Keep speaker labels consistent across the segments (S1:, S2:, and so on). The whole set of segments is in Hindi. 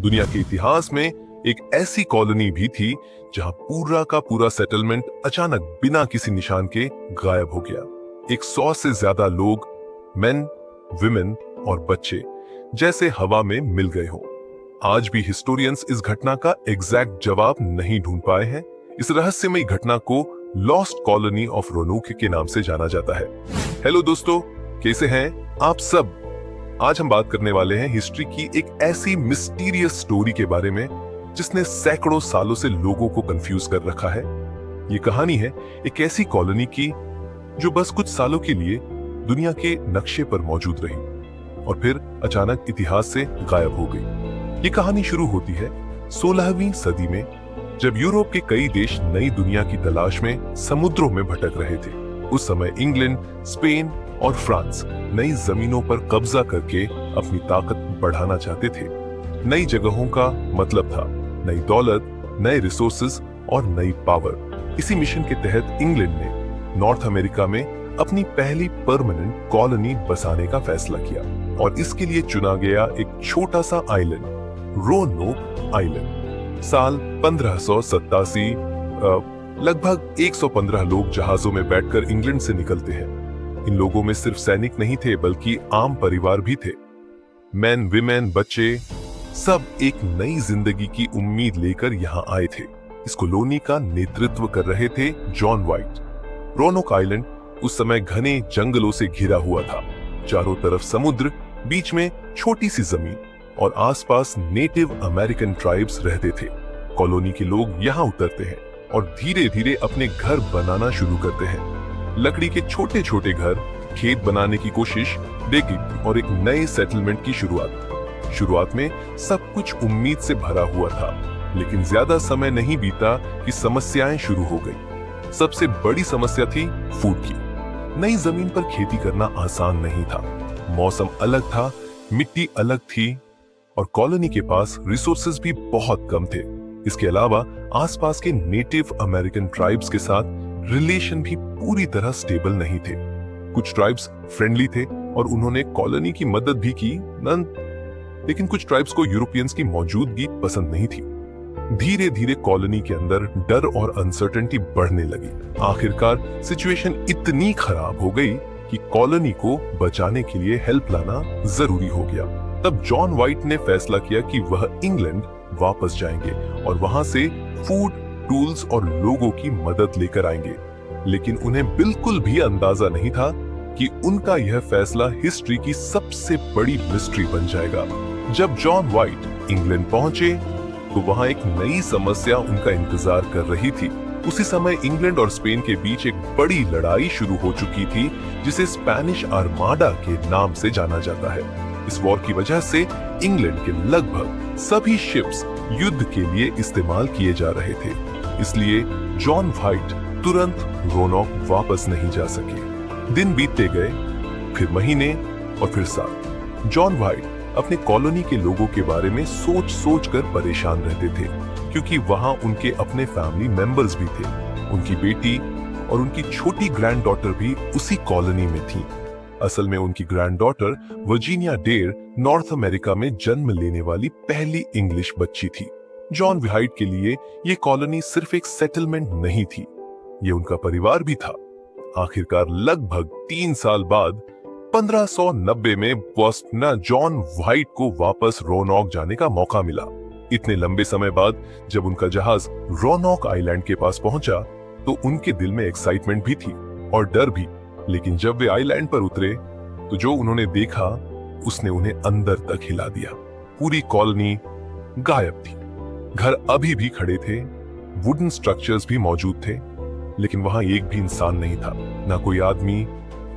S1: दुनिया के इतिहास में एक ऐसी कॉलोनी भी थी जहां पूरा का पूरा सेटलमेंट अचानक बिना किसी निशान के गायब हो गया। 100 से ज्यादा लोग, मेन, विमेन और बच्चे जैसे हवा में मिल गए हो। आज भी हिस्टोरियंस इस घटना का एग्जैक्ट जवाब नहीं ढूंढ पाए हैं। इस रहस्यमयी घटना को लॉस्ट कॉलोनी ऑफ रोनोक के नाम से जाना जाता है। हेलो दोस्तों, कैसे हैं आप सब? आज हम बात करने वाले हैं हिस्ट्री की एक ऐसी मिस्टीरियस स्टोरी के बारे में जिसने सैकड़ों सालों से लोगों को कंफ्यूज कर रखा है। ये कहानी है एक ऐसी कॉलोनी की जो बस कुछ सालों के लिए दुनिया के नक्शे पर मौजूद रही और फिर अचानक इतिहास से गायब हो गई। ये कहानी शुरू होती है 16वीं सदी में, जब यूरोप के कई देश नई दुनिया की तलाश में समुद्रों में भटक रहे थे। उस समय इंग्लैंड, स्पेन और फ्रांस नई जमीनों पर कब्जा करके अपनी ताकत बढ़ाना चाहते थे। नई जगहों का मतलब था नई दौलत, नए रिसोर्सेज और नई पावर। इसी मिशन के तहत इंग्लैंड ने नॉर्थ अमेरिका में अपनी पहली परमानेंट कॉलोनी बसाने का फैसला किया और इसके लिए चुना गया एक छोटा सा आइलैंड, रोनोक आइलैंड। साल 1587 लगभग 115 लोग जहाजों में बैठकर इंग्लैंड से निकलते हैं। इन लोगों में सिर्फ सैनिक नहीं थे बल्कि आम परिवार भी थे। मैन, विमेन, बच्चे सब एक नई जिंदगी की उम्मीद लेकर यहाँ आए थे। इस कॉलोनी का नेतृत्व कर रहे थे जॉन व्हाइट। रोनोक आइलैंड उस समय घने जंगलों से घिरा हुआ था। चारों तरफ समुद्र, बीच में छोटी सी जमीन और आसपास नेटिव अमेरिकन ट्राइब्स रहते थे। कॉलोनी के लोग यहाँ उतरते हैं और धीरे धीरे अपने घर बनाना शुरू करते हैं। लकड़ी के छोटे छोटे घर, खेत बनाने की कोशिश, डेकिंग और एक नए सेटलमेंट की शुरुआत में सब कुछ उम्मीद से भरा हुआ था, लेकिन ज्यादा समय नहीं बीता कि समस्याएं शुरू हो गई। सबसे बड़ी समस्या थी फूड की। नई जमीन पर खेती करना आसान नहीं था। मौसम अलग था, मिट्टी अलग थी और कॉलोनी के पास रिसोर्सेज भी बहुत कम थे। इसके अलावा आसपास के नेटिव अमेरिकन ट्राइब्स के साथ रिलेशन भी पूरी तरह स्टेबल नहीं थे। कुछ ट्राइब्स फ्रेंडली थे और उन्होंने कॉलोनी की मदद भी की, लेकिन कुछ ट्राइब्स को यूरोपियंस की मौजूदगी पसंद नहीं थी। धीरे धीरे कॉलोनी के अंदर डर और अनसर्टेनिटी बढ़ने लगी। आखिरकार सिचुएशन इतनी खराब हो गई कि कॉलोनी को बचाने के लिए हेल्प लाना जरूरी हो गया। तब जॉन व्हाइट ने फैसला किया कि वह इंग्लैंड वापस जाएंगे और वहां से फूड, टूल्स और लोगों की मदद लेकर आएंगे। लेकिन उन्हें बिल्कुल भी अंदाजा नहीं था कि उनका यह फैसला हिस्ट्री की सबसे बड़ी मिस्ट्री बन जाएगा। जब जॉन व्हाइट इंग्लैंड पहुंचे तो वहां एक नई समस्या उनका इंतजार कर रही थी। उसी समय इंग्लैंड और स्पेन के बीच एक बड़ी लड़ाई शुरू हो चुकी थी, जिसे स्पेनिश आर्माडा के नाम से जाना जाता है। इस वॉर की वजह से इंग्लैंड के लगभग सभी शिप्स युद्ध के लिए इस्तेमाल किए जा रहे थे। इसलिए जॉन व्हाइट तुरंत रोनोक वापस नहीं जा सके। दिन बीतते गए, फिर महीने और फिर साल। जॉन व्हाइट अपने कॉलोनी के लोगों के बारे में सोच कर परेशान रहते थे, क्योंकि वहां उनके अपने फैमिली मेंबर्स भी थे। उनकी बेटी और उनकी छोटी ग्रैंड डॉटर भी उसी कॉलोनी में थी। असल में उनकी grand daughter Virginia der north America में जन्म लेने वाली पहली इंग्लिश बच्ची थी। जॉन व्हाइट के लिए ये कॉलोनी सिर्फ एक सेटलमेंट नहीं थी, ये उनका परिवार भी था। आखिरकार लगभग 3 साल बाद 1590 में बॉस्टन जॉन व्हाइट को वापस रोनोक जाने का मौका मिला। इतने लंबे समय बाद जब उनका जहाज रोनोक आइलैंड के पास पहुंचा तो उनके दिल में एक्साइटमेंट भी थी और डर भी। लेकिन जब वे आइलैंड पर उतरे तो जो उन्होंने देखा उसने उन्हें अंदर तक हिला दिया। पूरी कॉलोनी गायब थी। घर अभी भी खड़े थे, वुडन स्ट्रक्चर्स भी मौजूद थे, लेकिन वहां एक भी इंसान नहीं था। ना कोई आदमी,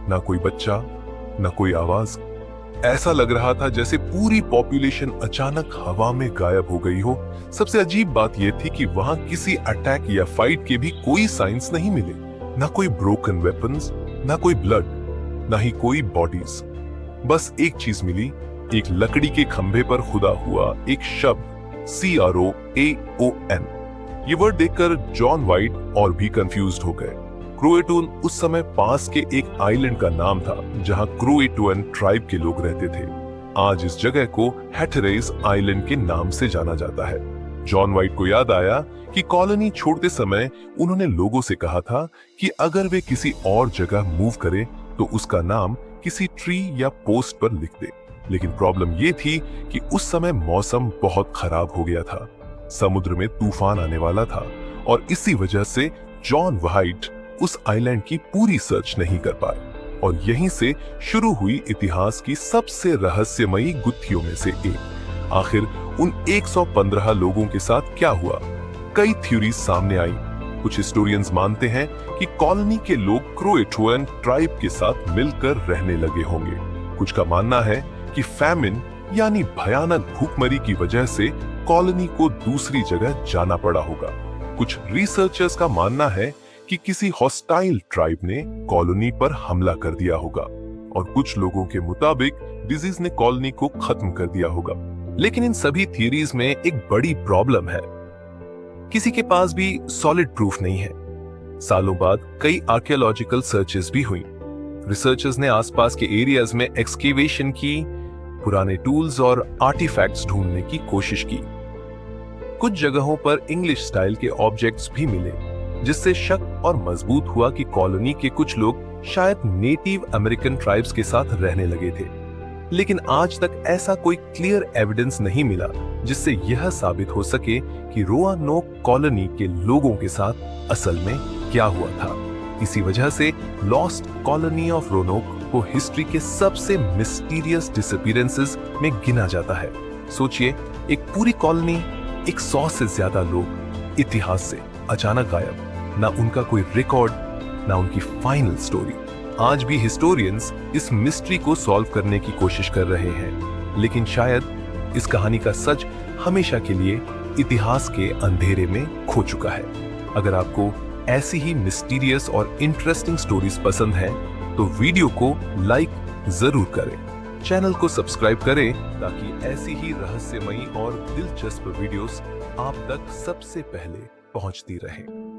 S1: ना कोई बच्चा, ना कोई आवाज। ऐसा लग रहा था जैसे पूरी पॉपुलेशन अचानक हवा में गायब हो गई हो। सबसे अजीब बात यह थी कि वहां किसी अटैक या फाइट के भी कोई साइंस नहीं मिले। ना कोई ब्रोकन वेपन्स, ना कोई ब्लड, ना ही कोई बॉडीज। बस एक चीज मिली, एक लकड़ी के खंभे पर खुदा हुआ एक शब्द, CROAON। ये वर्ड देखकर जॉन व्हाइट और भी कंफ्यूज्ड हो गए। क्रोएटून उस समय पास के एक आइलैंड का नाम था जहां क्रोएटुअन ट्राइब के लोग रहते थे। आज इस जगह को हैटरेस आइलैंड के नाम से जाना जाता है। जॉन वाइट को याद आया कि कॉलोनी छोड़ते समय उन्होंने लोगों से कहा था कि अगर वे किसी और जगह मूव करें तो उसका नाम किसी ट्री या पोस्ट पर लिख दे। लेकिन प्रॉब्लम ये थी कि उस समय मौसम बहुत खराब हो गया था, समुद्र में तूफान आने वाला था और इसी वजह से जॉन वाइट उस आइलैंड की पूरी सर्च नहीं कर पाए। और यहीं से शुरू हुई इतिहास की सबसे रहस्यमयी गुत्थियों में से एक। आखिर उन 115 लोगों के साथ क्या हुआ? कई थ्योरीज सामने आई। कुछ हिस्टोरियंस मानते हैं कि कॉलोनी के लोग क्रोएटुअन ट्राइब के साथ मिलकर रहने लगे होंगे। कुछ का मानना है कि फैमिन यानी भयानक भूखमरी की वजह से कॉलोनी को दूसरी जगह जाना पड़ा होगा। कुछ रिसर्चर्स का मानना है कि किसी हॉस्टाइल ट्राइब ने कॉलोनी पर हमला कर दिया होगा और कुछ लोगों के मुताबिक डिजीज ने कॉलोनी को खत्म कर दिया होगा। लेकिन इन सभी थियरीज में एक बड़ी प्रॉब्लम है, किसी के पास भी सॉलिड प्रूफ नहीं है। सालों बाद कई आर्कियोलॉजिकल सर्चेस भी हुई। रिसर्चर्स ने आसपास के एरियाज में एक्सकेवेशन की, पुराने टूल्स और आर्टिफैक्ट्स ढूंढने की कोशिश की। कुछ जगहों पर इंग्लिश स्टाइल के ऑब्जेक्ट्स भी मिले, जिससे शक और मजबूत हुआ कि कॉलोनी के कुछ लोग शायद नेटिव अमेरिकन ट्राइब्स के साथ रहने लगे थे। लेकिन आज तक ऐसा कोई क्लियर एविडेंस नहीं मिला जिससे यह साबित हो सके कि रोआनोक कॉलोनी के लोगों के साथ असल में क्या हुआ था। इसी वजह से लॉस्ट कॉलोनी ऑफ रोनोक को हिस्ट्री के सबसे मिस्टीरियस डिसअपीयरेंसेस में गिना जाता है। सोचिए, एक पूरी कॉलोनी, 100 से ज्यादा लोग इतिहास से अचानक गायब, ना उनका कोई रिकॉर्ड, ना उनकी फाइनल स्टोरी। आज भी हिस्टोरियंस इस मिस्ट्री को सॉल्व करने की कोशिश कर रहे हैं, लेकिन शायद इस कहानी का सच हमेशा के लिए इतिहास के अंधेरे में खो चुका है। अगर आपको ऐसी ही मिस्टीरियस और इंटरेस्टिंग स्टोरीज पसंद हैं, तो वीडियो को लाइक जरूर करें, चैनल को सब्सक्राइब करें ताकि ऐसी ही रहस्यमयी और दिलचस्प वीडियोस आप तक सबसे पहले पहुंचती रहें।